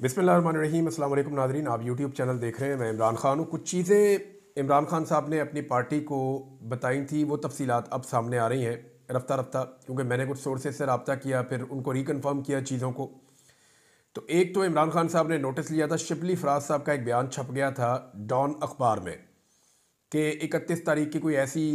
बिस्मिल्लाहिर्रहमानिर्रहीम। अस्सलाम वालेकुम नाज़रीन, आप यूट्यूब चैनल देख रहे हैं। मैं इमरान खान हूँ। कुछ चीज़ें इमरान खान साहब ने अपनी पार्टी को बताई थी, वो तफसीलात अब सामने आ रही हैं रफ्ता रफ्ता, क्योंकि मैंने कुछ सोर्सेज से रब्ता किया, फिर उनको रिकन्फर्म किया चीज़ों को। तो एक तो इमरान खान साहब ने नोटिस लिया था, शिबली फराज साहब का एक बयान छप गया था डॉन अखबार में कि 31 तारीख की कोई ऐसी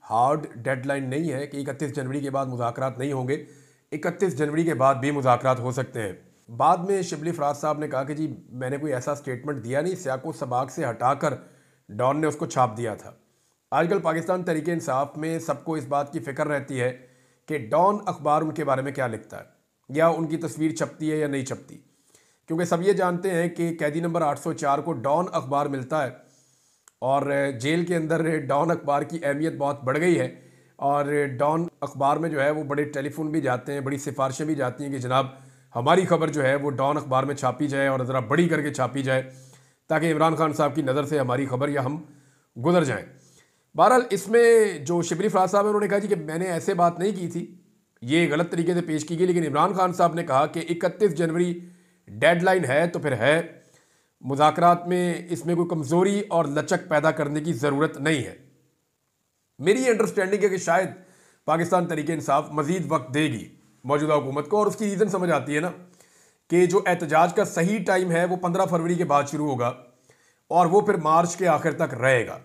हार्ड डेडलाइन नहीं है कि 31 जनवरी के बाद मुज़ाकरात नहीं होंगे, 31 जनवरी के बाद भी मुज़ाकरात हो सकते हैं। बाद में शिबली फराज साहब ने कहा कि जी मैंने कोई ऐसा स्टेटमेंट दिया नहीं, सियाको सबाक से हटाकर डॉन ने उसको छाप दिया था। आजकल पाकिस्तान तहरीक इंसाफ में सबको इस बात की फ़िक्र रहती है कि डॉन अखबार उनके बारे में क्या लिखता है या उनकी तस्वीर छपती है या नहीं छपती, क्योंकि सब ये जानते हैं कि कैदी नंबर 804 को डॉन अखबार मिलता है और जेल के अंदर डॉन अखबार की अहमियत बहुत बढ़ गई है। और डॉन अखबार में जो है वो बड़े टेलीफोन भी जाते हैं, बड़ी सिफारिशें भी जाती हैं कि जनाब हमारी खबर जो है वो डॉन अखबार में छापी जाए और ज़रा बड़ी करके छापी जाए, ताकि इमरान खान साहब की नज़र से हमारी खबर या हम गुजर जाएं। बहरहाल इसमें जो शिबली फराज साहब है उन्होंने कहा जी कि मैंने ऐसे बात नहीं की थी, ये गलत तरीके से पेश की गई, लेकिन इमरान खान साहब ने कहा कि 31 जनवरी डेडलाइन है तो फिर है, मुज़ाकरात में इसमें कोई कमज़ोरी और लचक पैदा करने की ज़रूरत नहीं है। मेरी अंडरस्टैंडिंग है कि शायद पाकिस्तान तहरीक इंसाफ मज़ीद वक्त देगी मौजूदा हुकूमत को, और उसकी रीज़न समझ आती है ना कि जो एहतजाज का सही टाइम है वो 15 फरवरी के बाद शुरू होगा और वो फिर मार्च के आखिर तक रहेगा।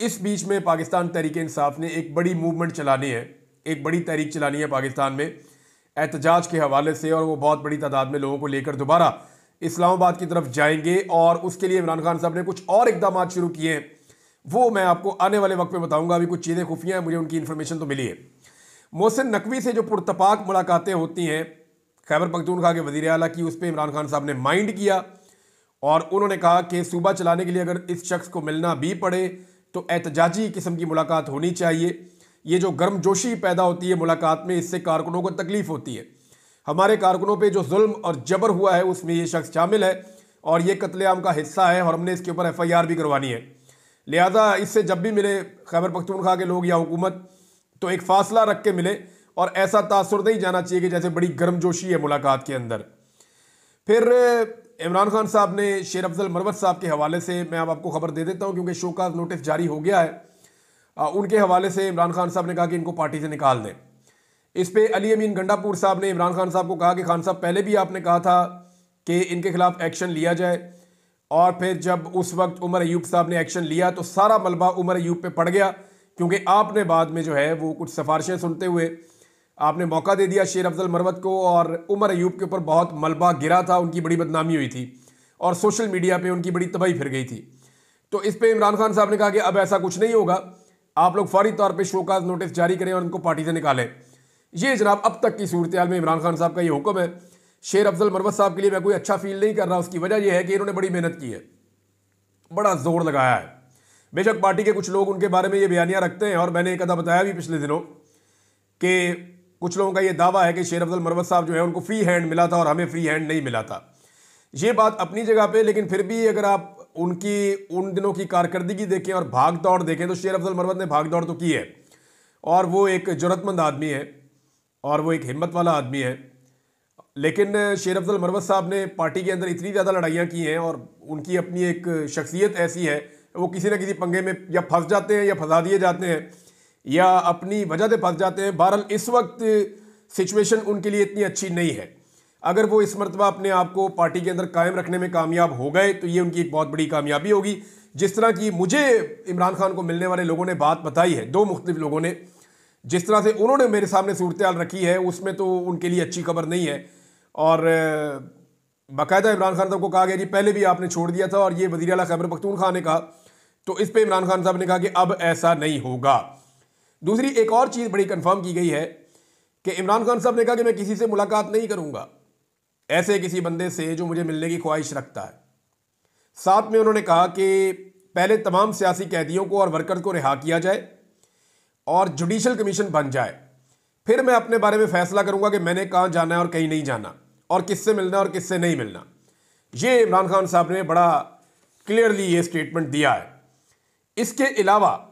इस बीच में पाकिस्तान तहरीक इंसाफ ने एक बड़ी मूवमेंट चलानी है, एक बड़ी तहरीक चलानी है पाकिस्तान में एहतजाज के हवाले से, और वो बहुत बड़ी तादाद में लोगों को लेकर दोबारा इस्लामाबाद की तरफ जाएंगे। और उसके लिए इमरान खान साहब ने कुछ और इकदाम शुरू किए हैं, वो मैं आपको आने वाले वक्त में बताऊंगा। अभी कुछ चीज़ें खुफिया हैं, मुझे उनकी इन्फॉर्मेशन तो मिली है। मोहसिन नकवी से जो पुरतपाक मुलाकातें होती हैं खैबर पख्तूनख्वा के वज़ीर आला की, उस पर इमरान खान साहब ने माइंड किया और उन्होंने कहा कि सूबा चलाने के लिए अगर इस शख्स को मिलना भी पड़े तो एहतजाजी किस्म की मुलाकात होनी चाहिए। ये जो गर्मजोशी पैदा होती है मुलाकात में, इससे कारकुनों को तकलीफ होती है। हमारे कारकुनों पे जो जुल्म और जबर हुआ है उसमें ये शख्स शामिल है और ये कत्लेआम का हिस्सा है और हमने इसके ऊपर FIR भी करवानी है। लिहाजा इससे जब भी मिले खैबर पख्तूनख्वा के लोग या हुकूमत, तो एक फासला रख के मिले और ऐसा तासुर नहीं जाना चाहिए कि जैसे बड़ी गर्मजोशी है मुलाकात के अंदर। फिर इमरान खान साहब ने शेर अफजल मरवत साहब के हवाले से, मैं अब आपको खबर दे देता हूँ क्योंकि शोकाज नोटिस जारी हो गया है, उनके हवाले से इमरान खान साहब ने कहा कि इनको पार्टी से निकाल दें। इस पे अली अमीन गंडापुर साहब ने इमरान खान साहब को कहा कि खान साहब पहले भी आपने कहा था कि इनके खिलाफ एक्शन लिया जाए, और फिर जब उस वक्त उमर अयूब साहब ने एक्शन लिया तो सारा मलबा उमर अयूब पे पड़ गया, क्योंकि आपने बाद में जो है वो कुछ सिफारिशें सुनते हुए आपने मौका दे दिया शेर अफजल मरवत को, और उमर अयूब के ऊपर बहुत मलबा गिरा था, उनकी बड़ी बदनामी हुई थी और सोशल मीडिया पे उनकी बड़ी तबाही फिर गई थी। तो इस पे इमरान खान साहब ने कहा कि अब ऐसा कुछ नहीं होगा, आप लोग फौरी तौर पर शोकाज नोटिस जारी करें और उनको पार्टी से निकालें। ये जनाब अब तक की सूरत हाल में इमरान खान साहब का ये हुक्म है। शेर अफजल मरवत साहब के लिए मैं कोई अच्छा फील नहीं कर रहा, उसकी वजह यह है कि इन्होंने बड़ी मेहनत की है, बड़ा जोर लगाया है। बेशक पार्टी के कुछ लोग उनके बारे में ये बयानियां रखते हैं, और मैंने एक अदा बताया भी पिछले दिनों कि कुछ लोगों का ये दावा है कि शेर अफजल मरवत साहब जो है उनको फ्री हैंड मिला था और हमें फ्री हैंड नहीं मिला था। ये बात अपनी जगह पे, लेकिन फिर भी अगर आप उनकी उन दिनों की कारकर्दगी देखें और भाग दौड़ देखें तो शेर अफजल मरवत ने भाग दौड़ तो की है, और वो एक जरूरतमंद आदमी है और वो एक हिम्मत वाला आदमी है। लेकिन शेर अफजल मरवत साहब ने पार्टी के अंदर इतनी ज़्यादा लड़ाइयाँ की हैं और उनकी अपनी एक शख्सियत ऐसी है, वो किसी न किसी पंगे में या फंस जाते हैं या फंसा दिए जाते हैं या अपनी वजह से फंस जाते हैं। बहरहाल इस वक्त सिचुएशन उनके लिए इतनी अच्छी नहीं है। अगर वो इस मरतबा अपने आप को पार्टी के अंदर कायम रखने में कामयाब हो गए तो ये उनकी एक बहुत बड़ी कामयाबी होगी। जिस तरह की मुझे इमरान खान को मिलने वाले लोगों ने बात बताई है, दो मुख्तलिफ लोगों ने, जिस तरह से उन्होंने मेरे सामने सूरत हाल रखी है उसमें तो उनके लिए अच्छी खबर नहीं है। और बाकायदा इमरान खान साहब को कहा गया जी पहले भी आपने छोड़ दिया था, और ये वज़ीर आला खैबर पख्तूनख्वा ने कहा, तो इस पे इमरान खान साहब ने कहा कि अब ऐसा नहीं होगा। दूसरी एक और चीज़ बड़ी कंफर्म की गई है कि इमरान खान साहब ने कहा कि मैं किसी से मुलाकात नहीं करूंगा, ऐसे किसी बंदे से जो मुझे मिलने की ख्वाहिश रखता है। साथ में उन्होंने कहा कि पहले तमाम सियासी कैदियों को और वर्कर्स को रिहा किया जाए और जुडिशल कमीशन बन जाए, फिर मैं अपने बारे में फैसला करूंगा कि मैंने कहाँ जाना है और कहीं नहीं जाना, और किससे मिलना और किससे नहीं मिलना। ये इमरान खान साहब ने बड़ा क्लियरली ये स्टेटमेंट दिया है। इसके अलावा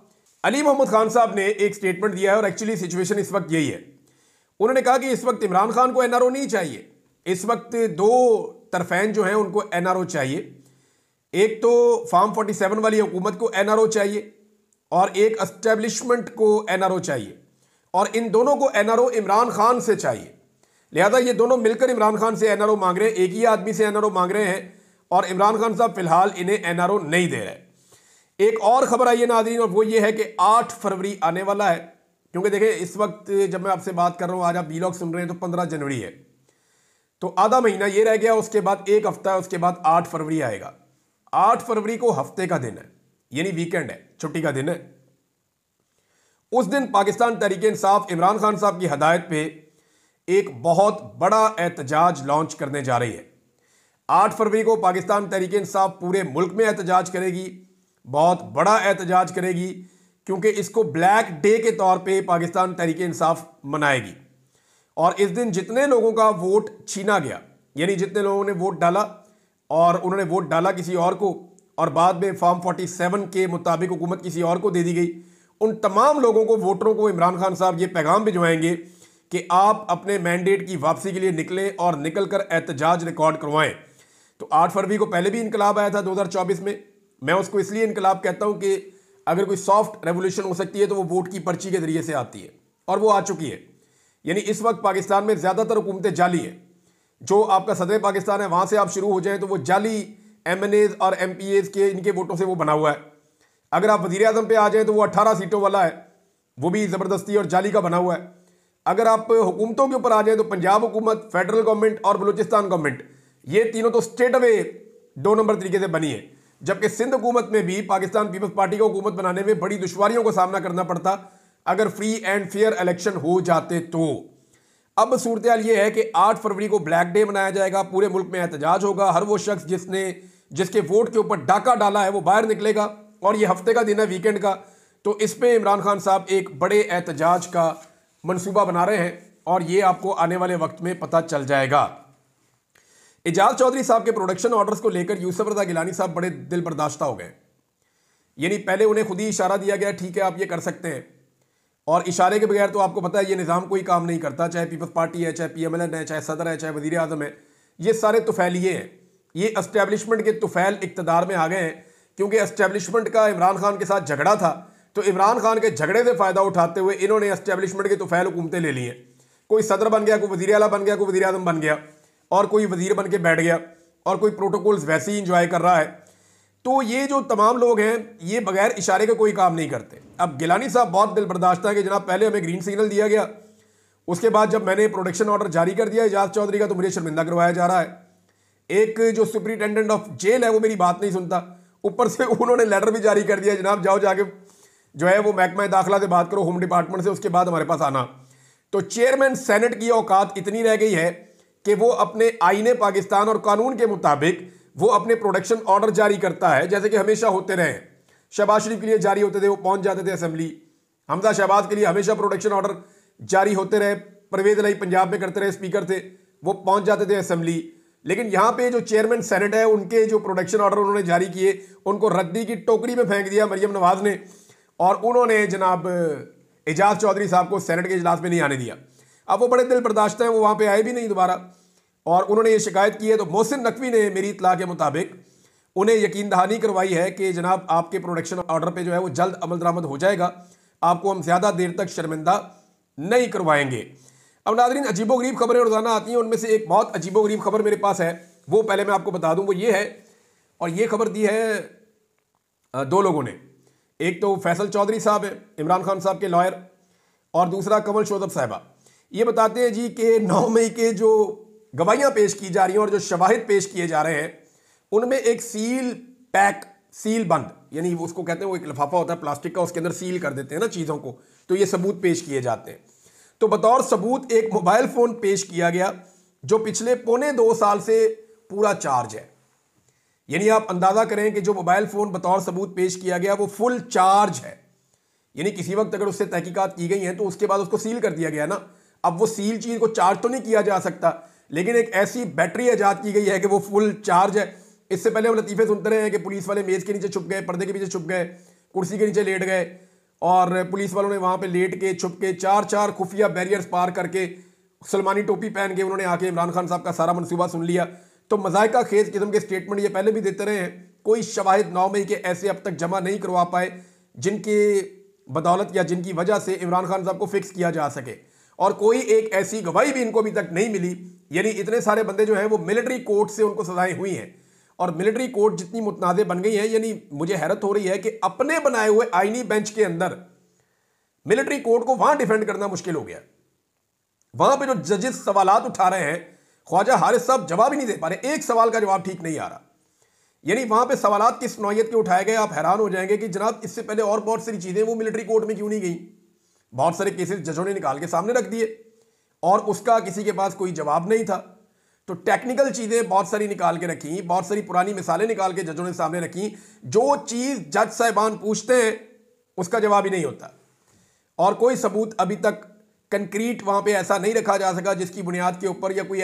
अली मोहम्मद खान साहब ने एक स्टेटमेंट दिया है, और एक्चुअली सिचुएशन इस वक्त यही है। उन्होंने कहा कि इस वक्त इमरान खान को NRO नहीं चाहिए, इस वक्त दो तरफैन जो हैं उनको एनआरओ चाहिए। एक तो फार्म 47 वाली हुकूमत को एनआरओ चाहिए और एक एस्टेब्लिशमेंट को एनआरओ चाहिए, और इन दोनों को एनआरओ इमरान खान से चाहिए। लिहाजा ये दोनों मिलकर इमरान खान से एनआरओ मांग रहे हैं, एक ही आदमी से एनआरओ मांग रहे हैं, और इमरान खान साहब फिलहाल इन्हें एनआरओ नहीं दे रहे। एक और खबर आई है नाज़रीन, और वो ये है कि 8 फरवरी आने वाला है। क्योंकि देखिए इस वक्त जब मैं आपसे बात कर रहा हूं, आज आप वीलॉग सुन रहे हैं तो 15 जनवरी है, तो आधा महीना ये रह गया, उसके बाद एक हफ्ता है, उसके बाद 8 फरवरी आएगा। 8 फरवरी को हफ्ते का दिन है, यानी वीकेंड है, छुट्टी का दिन है। उस दिन पाकिस्तान तहरीक इंसाफ इमरान खान साहब की हदायत पे एक बहुत बड़ा एहतजाज लॉन्च करने जा रही है। 8 फरवरी को पाकिस्तान तहरीक इंसाफ पूरे मुल्क में एहतजाज करेगी, बहुत बड़ा एहतजाज करेगी, क्योंकि इसको ब्लैक डे के तौर पे पाकिस्तान तहरीक इंसाफ मनाएगी। और इस दिन जितने लोगों का वोट छीना गया, यानी जितने लोगों ने वोट डाला और उन्होंने वोट डाला किसी और को, और बाद में फॉर्म 47 के मुताबिक हुकूमत किसी और को दे दी गई, उन तमाम लोगों को, वोटरों को इमरान खान साहब ये पैगाम भिजवाएंगे कि आप अपने मैंडेट की वापसी के लिए निकलें और निकलकर एहतजाज रिकॉर्ड करवाएं। तो 8 फरवरी को पहले भी इनकलाब आया था 2024 में। मैं उसको इसलिए इनकलाब कहता हूं कि अगर कोई सॉफ्ट रेवोल्यूशन हो सकती है तो वो वोट की पर्ची के जरिए से आती है, और वो आ चुकी है। यानी इस वक्त पाकिस्तान में ज़्यादातर हुकूमतें जाली है। जो आपका सदर पाकिस्तान है वहाँ से आप शुरू हो जाएं तो वो जाली MNAs और MPAs के इनके वोटों से वो बना हुआ है। अगर आप वज़ीर आज़म पे आ जाएँ तो वो 18 सीटों वाला है, वो भी ज़बरदस्ती और जाली का बना हुआ है। अगर आप हुकूमतों के ऊपर आ जाएँ तो पंजाब हुकूमत, फेडरल गवर्नमेंट और बलूचिस्तान गवर्नमेंट, ये तीनों तो स्ट्रेट अवे 2 नंबर तरीके से बनी है। जबकि सिंध हुकूमत में भी पाकिस्तान पीपल्स पार्टी को हुकूमत बनाने में बड़ी दुश्वारियों का सामना करना पड़ता अगर फ्री एंड फेयर इलेक्शन हो जाते तो। अब सूरत हाल ये है कि 8 फरवरी को ब्लैक डे मनाया जाएगा, पूरे मुल्क में एहतजाज होगा। हर वो शख्स जिसके वोट के ऊपर डाका डाला है वो बाहर निकलेगा, और ये हफ्ते का दिन है, वीकेंड का। तो इस पे इमरान खान साहब एक बड़े एहतजाज का मंसूबा बना रहे हैं, और ये आपको आने वाले वक्त में पता चल जाएगा। एजाज चौधरी साहब के प्रोडक्शन ऑर्डर्स को लेकर यूसुफ रज़ा गिलानी साहब बड़े दिल बर्दाश्ता हो गए। यानी पहले उन्हें खुद ही इशारा दिया गया, ठीक है आप ये कर सकते हैं, और इशारे के बगैर तो आपको पता है ये निज़ाम कोई काम नहीं करता, चाहे पीपल्स पार्टी है, चाहे PMLN है, चाहे सदर है, चाहे वज़ीर आज़म है, ये सारे तुफैलिए हैं। ये एस्टेब्लिशमेंट के तुफैल इक़्तिदार में आ गए हैं, क्योंकि एस्टेब्लिशमेंट का इमरान खान के साथ झगड़ा था, तो इमरान खान के झगड़े से फ़ायदा उठाते हुए इन्होंने एस्टेब्लिशमेंट के तुफैल हुकूमतें ले ली हैं। कोई सदर बन गया, कोई वज़ीर आला बन गया, कोई वज़ीर आज़म बन गया, और कोई वज़ीर बन के बैठ गया, और कोई प्रोटोकॉल्स वैसे ही इंजॉय कर रहा है। तो ये जो तमाम लोग हैं ये बगैर इशारे का कोई काम नहीं करते। अब गिलानी साहब बहुत दिल बर्दाश्त है कि जनाब पहले हमें ग्रीन सिग्नल दिया गया, उसके बाद जब मैंने प्रोडक्शन ऑर्डर जारी कर दिया एजाज चौधरी का तो मुझे शर्मिंदा करवाया जा रहा है। एक जो सुपरिटेंडेंट ऑफ जेल है वो मेरी बात नहीं सुनता, ऊपर से उन्होंने लेटर भी जारी कर दिया, जनाब जाओ जाके जो है वो महकमा दाखिला से बात करो, होम डिपार्टमेंट से, उसके बाद हमारे पास आना। तो चेयरमैन सेनेट की औकात इतनी रह गई है कि वो अपने आईने पाकिस्तान और कानून के मुताबिक वो अपने प्रोडक्शन ऑर्डर जारी करता है, जैसे कि हमेशा होते रहे। शहबाज शरीफ के लिए जारी होते थे, वो पहुंच जाते थे असेंबली। हमजा शहबाज के लिए हमेशा प्रोडक्शन ऑर्डर जारी होते रहे, परवेज इलाही पंजाब में करते रहे, स्पीकर थे, वो पहुंच जाते थे असेंबली। लेकिन यहाँ पे जो चेयरमैन सेनेट है उनके जो प्रोडक्शन ऑर्डर उन्होंने जारी किए उनको रद्दी की टोकरी में फेंक दिया मरियम नवाज ने, और उन्होंने जनाब एजाज चौधरी साहब को सेनेट के इजलास में नहीं आने दिया। अब वो बड़े दिल बर्दाश्त हैं, वो वहाँ पे आए भी नहीं दोबारा, और उन्होंने ये शिकायत की है। तो मोहसिन नकवी ने मेरी इतला के मुताबिक उन्हें यकीन दहानी करवाई है कि जनाब आपके प्रोडक्शन ऑर्डर पे जो है वो जल्द अमल दरामद हो जाएगा, आपको हम ज़्यादा देर तक शर्मिंदा नहीं करवाएंगे। अब नाज़रीन अजीबोगरीब खबरें रोज़ाना आती हैं, उनमें से एक बहुत अजीबोगरीब खबर मेरे पास है, वो पहले मैं आपको बता दूं, वो ये है, और ये खबर दी है 2 लोगों ने। एक तो फैसल चौधरी साहब हैं, इमरान खान साहब के लॉयर, और दूसरा कमल शोजब साहिबा। ये बताते हैं जी कि 9 मई के जो गवाहियाँ पेश की जा रही हैं और जो शवाहिद पेश किए जा रहे हैं उनमें एक सील पैक, सील बंद, यानी उसको कहते हैं, वो एक लिफाफा होता है प्लास्टिक का, उसके अंदर सील कर देते हैं ना चीज़ों को, तो ये सबूत पेश किए जाते हैं। तो बतौर सबूत एक मोबाइल फ़ोन पेश किया गया जो पिछले 1.25 साल से पूरा चार्ज है। यानी आप अंदाज़ा करें कि जो मोबाइल फ़ोन बतौर सबूत पेश किया गया वो फुल चार्ज है। यानी किसी वक्त अगर उससे तहकीकात की गई हैं तो उसके बाद उसको सील कर दिया गया ना। अब वो सील चीज़ को चार्ज तो नहीं किया जा सकता, लेकिन एक ऐसी बैटरी ईजाद की गई है कि वो फुल चार्ज है। इससे पहले हम लतीफ़े सुनते रहे हैं कि पुलिस वाले मेज़ के नीचे छुप गए, पर्दे के पीछे छुप गए, कुर्सी के नीचे लेट गए, और पुलिस वालों ने वहाँ पे लेट के छुप के 4 खुफिया बैरियर्स पार करके सलमानी टोपी पहन के उन्होंने आके इमरान खान साहब का सारा मनसूबा सुन लिया। तो मज़ाइका खेज किस्म के स्टेटमेंट ये पहले भी देते रहे हैं। कोई शवाहिद 9 मई के ऐसे अब तक जमा नहीं करवा पाए जिनके बदौलत या जिनकी वजह से इमरान खान साहब को फिक्स किया जा सके, और कोई एक ऐसी गवाही भी इनको अभी तक नहीं मिली। यानी इतने सारे बंदे जो हैं वो मिलिट्री कोर्ट से उनको सजाएं हुई हैं, और मिलिट्री कोर्ट जितनी मुतनाज़े बन गई हैं, यानी मुझे हैरत हो रही है कि अपने बनाए हुए आईनी बेंच के अंदर मिलिट्री कोर्ट को वहां डिफेंड करना मुश्किल हो गया। वहां पे जो जजेस सवालात उठा रहे हैं, ख्वाजा हारिस साहब जवाब ही नहीं दे पा रहे, एक सवाल का जवाब ठीक नहीं आ रहा। यानी वहां पे सवालात किस नौयत के उठाए गए, आप हैरान हो जाएंगे कि जनाब इससे पहले और बहुत सारी चीजें वो मिलिट्री कोर्ट में क्यों नहीं गई। बहुत सारे केसेस जजों ने निकाल के सामने रख दिए और उसका किसी के पास कोई जवाब नहीं था। तो टेक्निकल चीजें बहुत सारी निकाल के रखी, बहुत सारी पुरानी मिसालें निकाल के जजों ने सामने रखी। जो चीज जज साहिबान पूछते हैं उसका जवाब ही नहीं होता, और कोई सबूत अभी तक कंक्रीट वहां पे ऐसा नहीं रखा जा सका जिसकी बुनियाद के ऊपर, या कोई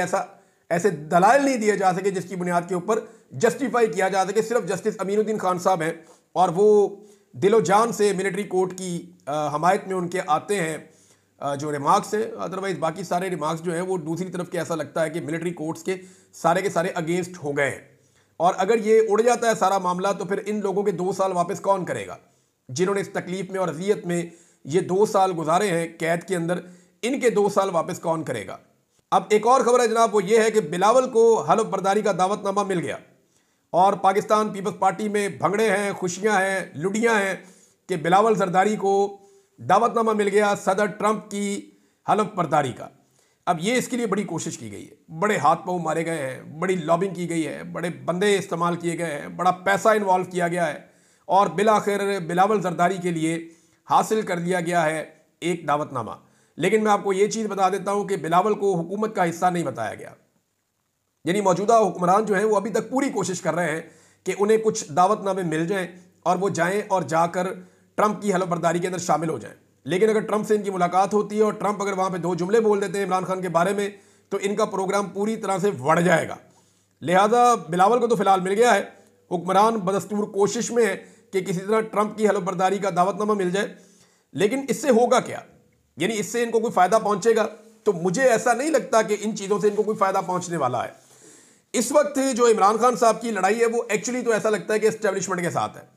ऐसे दलाइल नहीं दिए जा सके जिसकी बुनियाद के ऊपर जस्टिफाई किया जा सके। सिर्फ जस्टिस अमीनुद्दीन खान साहब हैं और वो दिलो जान से मिलिट्री कोर्ट की हमायत में उनके आते हैं जो रिमार्क्स हैं। अदरवाइज बाकी सारे रिमार्क्स जो हैं वो दूसरी तरफ के ऐसा लगता है कि मिलिट्री कोर्ट्स के सारे अगेंस्ट हो गए हैं। और अगर ये उड़ जाता है सारा मामला तो फिर इन लोगों के 2 साल वापस कौन करेगा, जिन्होंने इस तकलीफ में और अजियत में ये 2 साल गुजारे हैं कैद के अंदर, इनके 2 साल वापस कौन करेगा। अब एक और खबर है जनाब, वो ये है कि बिलावल को हलफ बर्दारी का दावतनामा मिल गया, और पाकिस्तान पीपल्स पार्टी में भंगड़े हैं, खुशियां हैं, लुडियां हैं कि बिलावल जरदारी को दावतनामा मिल गया सदर ट्रंप की हलफ बर्दारी का। अब ये इसके लिए बड़ी कोशिश की गई है, बड़े हाथ पांव मारे गए हैं, बड़ी लॉबिंग की गई है, बड़े बंदे इस्तेमाल किए गए हैं, बड़ा पैसा इन्वॉल्व किया गया है, और बिलाखिर बिलावल जरदारी के लिए हासिल कर लिया गया है एक दावतनामा। लेकिन मैं आपको ये चीज़ बता देता हूं कि बिलावल को हुकूमत का हिस्सा नहीं बताया गया। यानी मौजूदा हुक्मरान जो हैं वो अभी तक पूरी कोशिश कर रहे हैं कि उन्हें कुछ दावतनामे मिल जाएं और वो जाएं और जाकर ट्रंप की हलफ बर्दारी के अंदर शामिल हो जाएं। लेकिन अगर ट्रंप से इनकी मुलाकात होती है और ट्रंप अगर वहां पे 2 जुमले बोल देते हैं इमरान खान के बारे में, तो इनका प्रोग्राम पूरी तरह से बढ़ जाएगा। लिहाजा बिलावल को तो फिलहाल मिल गया है, हुक्मरान बदस्तूर कोशिश में है कि किसी तरह ट्रंप की हलफ बर्दारी का दावतनामा मिल जाए। लेकिन इससे होगा क्या, यानी इससे इनको कोई फायदा पहुंचेगा? तो मुझे ऐसा नहीं लगता कि इन चीज़ों से इनको कोई फायदा पहुंचने वाला है। इस वक्त जो इमरान खान साहब की लड़ाई है वो एक्चुअली तो ऐसा लगता है कि एस्टेब्लिशमेंट के साथ है।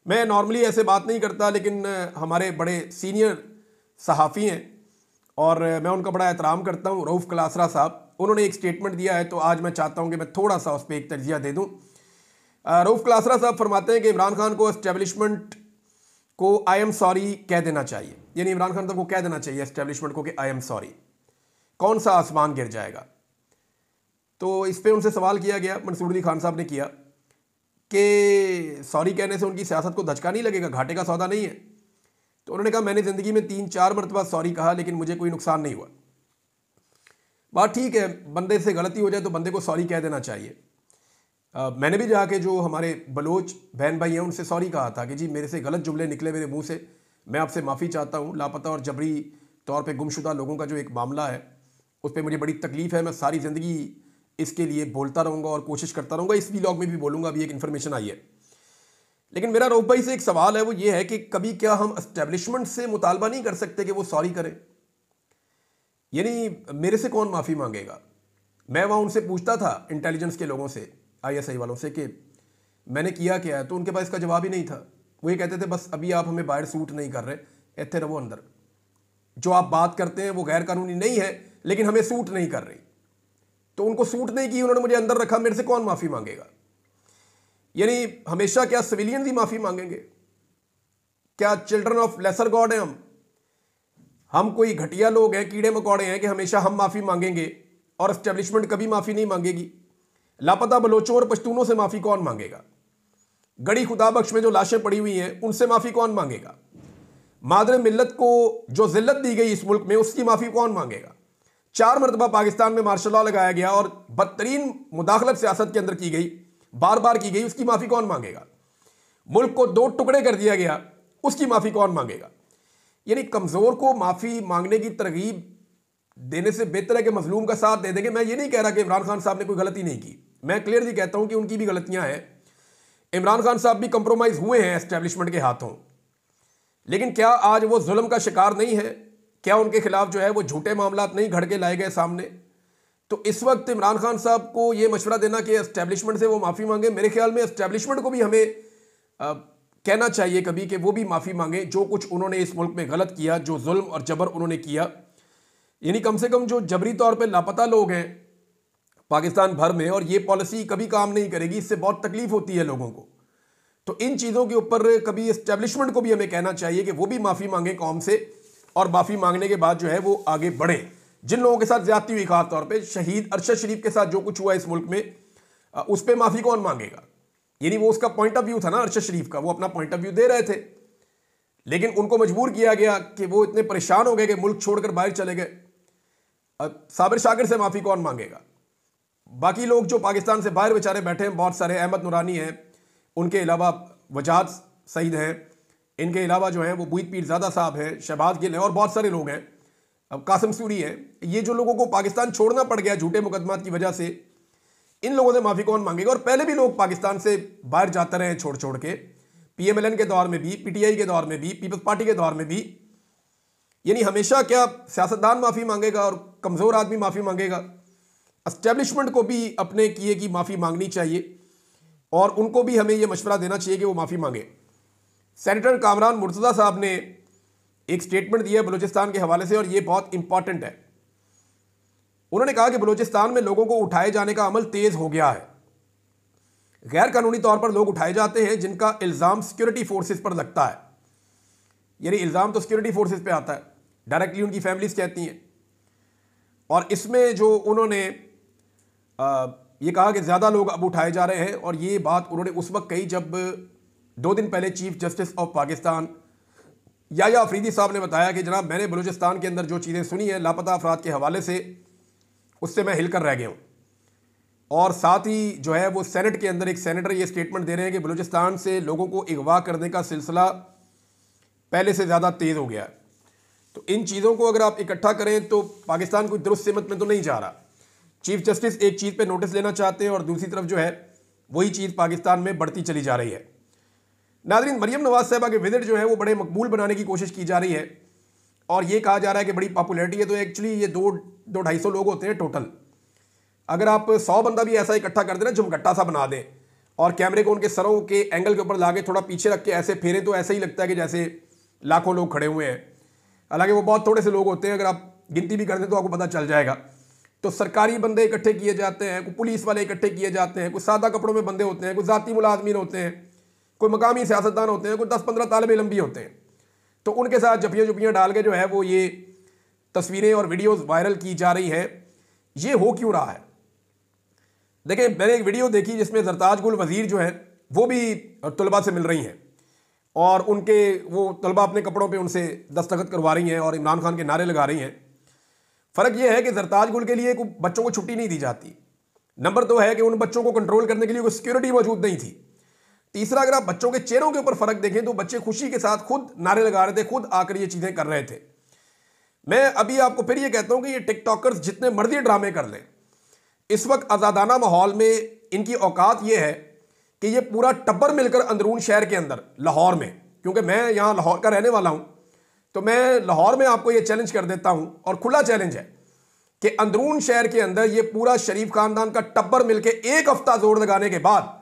मैं नॉर्मली ऐसे बात नहीं करता, लेकिन हमारे बड़े सीनियर सहाफ़ी हैं और मैं उनका बड़ा एहतराम करता हूँ, रऊफ़ कलासरा साहब, उन्होंने एक स्टेटमेंट दिया है तो आज मैं चाहता हूँ कि मैं थोड़ा सा उस पर एक तजिया दे दूँ। रऊफ़ कलासरा साहब फरमाते हैं कि इमरान खान को एस्टेब्लिशमेंट को आई एम सॉरी कह देना चाहिए। यानी इमरान खान साहब को कह देना चाहिए एस्टेब्लिशमेंट को कि आई एम सॉरी। कौन सा आसमान गिर जाएगा? तो इस पे उनसे सवाल किया गया, मंसूर खान साहब ने किया कि सॉरी कहने से उनकी सियासत को धचका नहीं लगेगा, घाटे का सौदा नहीं है। तो उन्होंने कहा मैंने ज़िंदगी में 3-4 मरतबा सॉरी कहा लेकिन मुझे कोई नुकसान नहीं हुआ। बात ठीक है, बंदे से गलती हो जाए तो बंदे को सॉरी कह देना चाहिए। मैंने भी जाके जो हमारे बलोच बहन भाई हैं उनसे सॉरी कहा था कि जी मेरे से गलत जुमले निकले मेरे मुंह से, मैं आपसे माफ़ी चाहता हूँ। लापता और जबरी तौर पे गुमशुदा लोगों का जो एक मामला है उस पर मुझे बड़ी तकलीफ़ है। मैं सारी ज़िंदगी इसके लिए बोलता रहूँगा और कोशिश करता रहूँगा, इस व्लॉग में भी बोलूँगा। अभी एक इन्फॉर्मेशन आई है। लेकिन मेरा रऊफ़ भाई से एक सवाल है, वो ये है कि कभी क्या हम एस्टेब्लिशमेंट से मुतालबा नहीं कर सकते कि वो सॉरी करें? यानी मेरे से कौन माफ़ी मांगेगा? मैं वहाँ उनसे पूछता था इंटेलिजेंस के लोगों से, ISI वालों से, कि मैंने किया क्या है, तो उनके पास इसका जवाब ही नहीं था। वो ये कहते थे बस अभी आप हमें बाहर सूट नहीं कर रहे, इतने रहो अंदर, जो आप बात करते हैं वो गैर कानूनी नहीं है लेकिन हमें सूट नहीं कर रही। तो उनको सूट नहीं की, उन्होंने मुझे अंदर रखा, मेरे से कौन माफ़ी मांगेगा? यानी हमेशा क्या सिविलियन ही माफ़ी मांगेंगे? क्या चिल्ड्रन ऑफ लेसर गॉड हैं हम कोई घटिया लोग हैं, कीड़े मकोड़े हैं कि हमेशा हम माफ़ी मांगेंगे और एस्टेब्लिशमेंट कभी माफ़ी नहीं मांगेगी? लापता बलोचों और पश्तूनों से माफ़ी कौन मांगेगा? गड़ी खुदा बख्श में जो लाशें पड़ी हुई हैं उनसे माफ़ी कौन मांगेगा? मादर मिल्लत को जो जिल्लत दी गई इस मुल्क में उसकी माफ़ी कौन मांगेगा? 4 मरतबा पाकिस्तान में मार्शल लॉ लगाया गया और बदतरीन मुदाखलत सियासत के अंदर की गई, बार बार की गई, उसकी माफ़ी कौन मांगेगा? मुल्क को 2 टुकड़े कर दिया गया, उसकी माफ़ी कौन मांगेगा? यानी कमज़ोर को माफ़ी मांगने की तरगीब देने से बेहतर है कि मजलूम का साथ दे देंगे। मैं ये नहीं कह रहा कि इमरान खान साहब ने कोई गलती नहीं की, मैं क्लियरली कहता हूं कि उनकी भी गलतियां हैं। इमरान खान साहब भी कंप्रोमाइज हुए हैं एस्टेब्लिशमेंट के हाथों, लेकिन क्या आज वो जुल्म का शिकार नहीं है? क्या उनके खिलाफ जो है वो झूठे मामलात नहीं घड़ के लाए गए सामने? तो इस वक्त इमरान खान साहब को ये मशवरा देना कि एस्टेब्लिशमेंट से वो माफ़ी मांगे, मेरे ख्याल में एस्टेब्लिशमेंट को भी हमें कहना चाहिए कभी कि वो भी माफ़ी मांगे जो कुछ उन्होंने इस मुल्क में गलत किया, जो जुल्म और जबर उन्होंने किया। यानी कम से कम जो जबरी तौर पे लापता लोग हैं पाकिस्तान भर में, और ये पॉलिसी कभी काम नहीं करेगी, इससे बहुत तकलीफ होती है लोगों को। तो इन चीज़ों के ऊपर कभी एस्टेब्लिशमेंट को भी हमें कहना चाहिए कि वो भी माफ़ी मांगे कौम से, और माफ़ी मांगने के बाद जो है वो आगे बढ़े। जिन लोगों के साथ ज्यादती हुई, खास तौर पे शहीद अरशद शरीफ के साथ जो कुछ हुआ इस मुल्क में, उस पर माफ़ी कौन मांगेगा? यानी वो उसका पॉइंट ऑफ व्यू था ना अरशद शरीफ का, वो अपना पॉइंट ऑफ व्यू दे रहे थे, लेकिन उनको मजबूर किया गया कि वो इतने परेशान हो गए कि मुल्क छोड़कर बाहर चले गए। साबिर शाकिर से माफ़ी कौन मांगेगा? बाकी लोग जो पाकिस्तान से बाहर बेचारे बैठे हैं, बहुत सारे, अहमद नूरानी हैं, उनके अलावा वजाद सईद हैं, इनके अलावा जो हैं वो बुईद पीरज़ादा साहब हैं, शहबाज गिल हैं, और बहुत सारे लोग हैं, अब कासिम सूरी है। ये जो लोगों को पाकिस्तान छोड़ना पड़ गया झूठे मुकदमात की वजह से, इन लोगों से माफ़ी कौन मांगेगा? और पहले भी लोग पाकिस्तान से बाहर जाते रहे छोड़ छोड़ के, PMLN के दौर में भी, PTI के दौर में भी, पीपल्स पार्टी के दौर में भी। यानी हमेशा क्या सियासतदान माफ़ी मांगेगा और कमज़ोर आदमी माफ़ी मांगेगा? एस्टेब्लिशमेंट को भी अपने किए की माफ़ी मांगनी चाहिए, और उनको भी हमें यह मशवरा देना चाहिए कि वो माफ़ी मांगे। सेनेटर कामरान मुर्तज़ा साहब ने एक स्टेटमेंट दिया बलूचिस्तान के हवाले से, और ये बहुत इंपॉर्टेंट है। उन्होंने कहा कि बलूचिस्तान में लोगों को उठाए जाने का अमल तेज हो गया है। गैर कानूनी तौर पर लोग उठाए जाते हैं जिनका इल्ज़ाम सिक्योरिटी फोर्सेस पर लगता है। यानी इल्ज़ाम तो सिक्योरिटी फोर्सेस पे आता है, डायरेक्टली उनकी फैमिलीज कहती हैं। और इसमें जो उन्होंने ये कहा कि ज़्यादा लोग अब उठाए जा रहे हैं, और ये बात उन्होंने उस वक्त कही जब 2 दिन पहले chief justice of Pakistan Yahya Afridi साहब ने बताया कि जनाब, मैंने बलूचिस्तान के अंदर जो चीज़ें सुनी हैं लापता अफराद के हवाले से, उससे मैं हिलकर रह गया हूँ। और साथ ही जो है वो सेनेट के अंदर एक सेनेटर ये स्टेटमेंट दे रहे हैं कि बलूचिस्तान से लोगों को अगवा करने का सिलसिला पहले से ज़्यादा तेज़ हो गया है। तो इन चीज़ों को अगर आप इकट्ठा करें तो पाकिस्तान कोई दुरुस्त सिमत में तो नहीं जा रहा। चीफ जस्टिस एक चीज़ पे नोटिस लेना चाहते हैं, और दूसरी तरफ जो है वही चीज़ पाकिस्तान में बढ़ती चली जा रही है। नाज़रीन, मरियम नवाज साहबा के विजिट जो है वो बड़े मकबूल बनाने की कोशिश की जा रही है, और ये कहा जा रहा है कि बड़ी पॉपुलैरिटी है। तो एक्चुअली ये 200-250 लोग होते हैं टोटल। अगर आप 100 बंदा भी ऐसा इकट्ठा कर देना, झुमगट्टा सा बना दें, और कैमरे को उनके सरों के एंगल के ऊपर लाके थोड़ा पीछे रख के ऐसे फेरें, तो ऐसा ही लगता है कि जैसे लाखों लोग खड़े हुए हैं। हालांकि वो बहुत थोड़े से लोग होते हैं, अगर आप गिनती भी कर दें तो आपको पता चल जाएगा। तो सरकारी बंदे इकट्ठे किए जाते हैं, कोई पुलिस वाले इकट्ठे किए जाते हैं, कुछ सादा कपड़ों में बंदे होते हैं, कुछ ज़ाती मुलाजमीन होते हैं, कोई मकामी सियासतदान होते हैं, कोई 10-15 तालिब इल्म भी होते हैं। तो उनके साथ जपियाँ डाल के जो है वो ये तस्वीरें और वीडियोज़ वायरल की जा रही हैं। ये हो क्यों रहा है? देखिए, मैंने एक वीडियो देखी जिसमें ज़रताज गुल वज़ीर जो है वो भी तलबा से मिल रही हैं, और उनके वो तलबा अपने कपड़ों पे उनसे दस्तखत करवा रही हैं और इमरान खान के नारे लगा रही हैं। फ़र्क ये है कि ज़रताज गुल के लिए बच्चों को छुट्टी नहीं दी जाती। नंबर 2 है कि उन बच्चों को कंट्रोल करने के लिए कोई सिक्योरिटी मौजूद नहीं थी। तीसरा, अगर आप बच्चों के चेहरों के ऊपर फ़र्क देखें तो बच्चे खुशी के साथ खुद नारे लगा रहे थे, खुद आकर ये चीज़ें कर रहे थे। मैं अभी आपको फिर ये कहता हूँ कि ये टिकटॉकर्स जितने मर्जी ड्रामे कर लें, इस वक्त आज़ादाना माहौल में इनकी औकात ये है कि ये पूरा टब्बर मिलकर अंदरून शहर के अंदर लाहौर में, क्योंकि मैं यहाँ लाहौर का रहने वाला हूँ, तो मैं लाहौर में आपको ये चैलेंज कर देता हूँ, और खुला चैलेंज है कि अंदरून शहर के अंदर ये पूरा शरीफ खानदान का टब्बर मिलकर 1 हफ्ता जोर लगाने के बाद,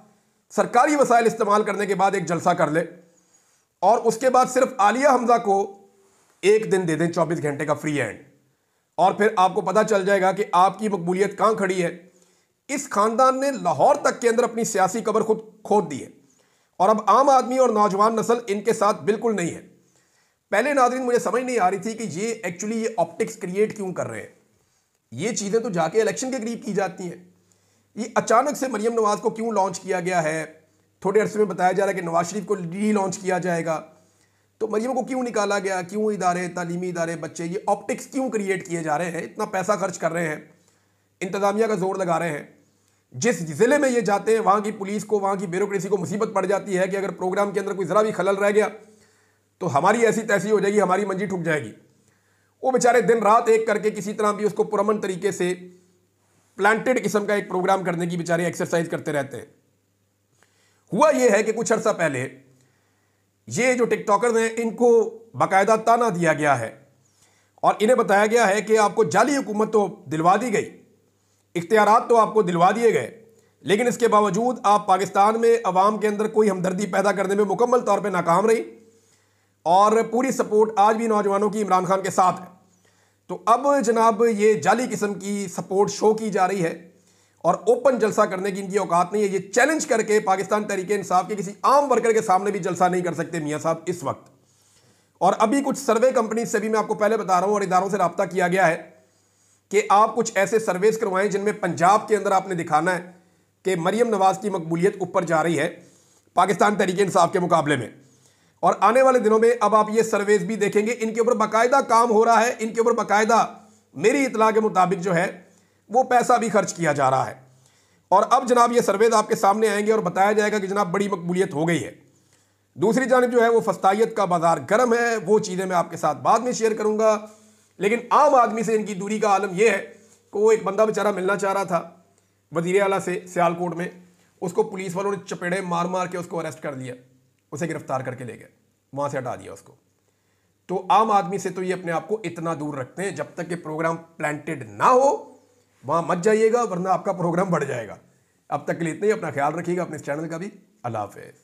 सरकारी वसाइल इस्तेमाल करने के बाद एक जलसा कर ले, और उसके बाद सिर्फ आलिया हमजा को 1 दिन दे दें 24 घंटे का फ्री हैंड, और फिर आपको पता चल जाएगा कि आपकी मकबूलियत कहाँ खड़ी है। इस खानदान ने लाहौर तक के अंदर अपनी सियासी कब्र खुद खोद दी है, और अब आम आदमी और नौजवान नस्ल इनके साथ बिल्कुल नहीं है। पहले नाज़रीन मुझे समझ नहीं आ रही थी कि ये एक्चुअली ये ऑप्टिक्स क्रिएट क्यों कर रहे हैं। ये चीज़ें तो जाके इलेक्शन के करीब की जाती हैं। ये अचानक से मरियम नवाज को क्यों लॉन्च किया गया है? थोड़े अरसे में बताया जा रहा है कि नवाज शरीफ को री लॉन्च किया जाएगा, तो मरियम को क्यों निकाला गया? क्यों इदारे, तालीमी इदारे, बच्चे, ये ऑप्टिक्स क्यों क्रिएट किए जा रहे हैं? इतना पैसा खर्च कर रहे हैं, इंतजामिया का जोर लगा रहे हैं। जिस ज़िले में ये जाते हैं वहाँ की पुलिस को, वहाँ की ब्यूरोक्रेसी को मुसीबत पड़ जाती है कि अगर प्रोग्राम के अंदर कोई ज़रा भी खलल रह गया तो हमारी ऐसी तैसी हो जाएगी, हमारी मंजी ठुक जाएगी। वो बेचारे दिन रात एक करके किसी तरह भी उसको पुरअमन तरीके से प्लांटेड किस्म का एक प्रोग्राम करने की बेचारे एक्सरसाइज करते रहते हैं। हुआ ये है कि कुछ अर्सा पहले ये जो टिकटॉकर्स हैं इनको बाकायदा ताना दिया गया है, और इन्हें बताया गया है कि आपको जाली हुकूमत तो दिलवा दी गई, इख्तियारात तो आपको दिलवा दिए गए, लेकिन इसके बावजूद आप पाकिस्तान में अवाम के अंदर कोई हमदर्दी पैदा करने में मुकम्मल तौर पर नाकाम रही और पूरी सपोर्ट आज भी नौजवानों की इमरान खान के साथ है। तो अब जनाब ये जाली किस्म की सपोर्ट शो की जा रही है और ओपन जलसा करने की इनकी औकात नहीं है। ये चैलेंज करके पाकिस्तान तहरीक इंसाफ के किसी आम वर्कर के सामने भी जलसा नहीं कर सकते मियाँ साहब इस वक्त। और अभी कुछ सर्वे कंपनी से भी मैं आपको पहले बता रहा हूँ और इदारों से रब्ता किया गया है कि आप कुछ ऐसे सर्वेस करवाएं जिनमें पंजाब के अंदर आपने दिखाना है कि मरियम नवाज की मकबूलियत ऊपर जा रही है पाकिस्तान तहरीक इंसाफ के मुकाबले में। और आने वाले दिनों में अब आप ये सर्वेस भी देखेंगे, इनके ऊपर बाकायदा काम हो रहा है, इनके ऊपर बाकायदा मेरी इतला के मुताबिक जो है वो पैसा भी खर्च किया जा रहा है। और अब जनाब ये सर्वेज आपके सामने आएंगे और बताया जाएगा कि जनाब बड़ी मकबूलियत हो गई है। दूसरी जानिब जो है वो फस्तायत का बाजार गर्म है, वो चीज़ें मैं आपके साथ बाद में शेयर करूंगा। लेकिन आम आदमी से इनकी दूरी का आलम यह है कि वो एक बंदा बेचारा मिलना चाह रहा था वज़ीर आला से सियालकोट में, उसको पुलिस वालों ने चपेड़े मार मार के उसको अरेस्ट कर लिया, उसे गिरफ्तार करके ले गए, वहाँ से हटा दिया उसको। तो आम आदमी से तो ये अपने आप को इतना दूर रखते हैं, जब तक कि प्रोग्राम प्लांटेड ना हो वहाँ मत जाइएगा, वरना आपका प्रोग्राम बढ़ जाएगा। अब तक के लिए इतना ही, अपना ख्याल रखिएगा, अपने इस चैनल का भी। अल्लाह हाफ़िज़।